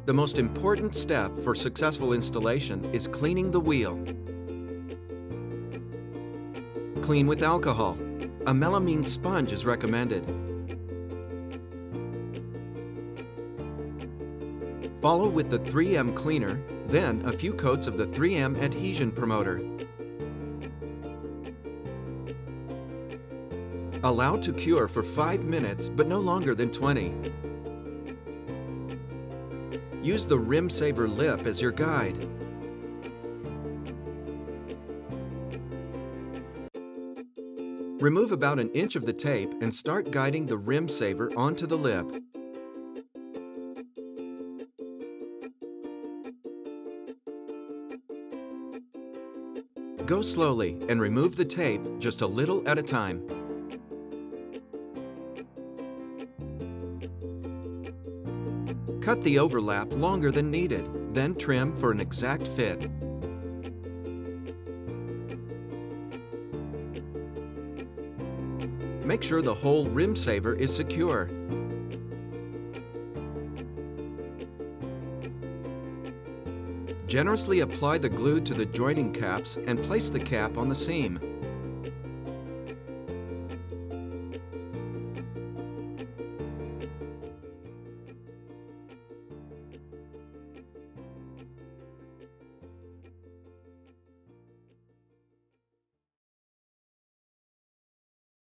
The most important step for successful installation is cleaning the wheel. Clean with alcohol. A melamine sponge is recommended. Follow with the 3M cleaner, then a few coats of the 3M adhesion promoter. Allow to cure for 5 minutes, but no longer than 20. Use the RimSaver lip as your guide. Remove about an inch of the tape and start guiding the RimSaver onto the lip. Go slowly and remove the tape just a little at a time. Cut the overlap longer than needed, then trim for an exact fit. Make sure the whole RimSaver is secure. Generously apply the glue to the joining caps and place the cap on the seam.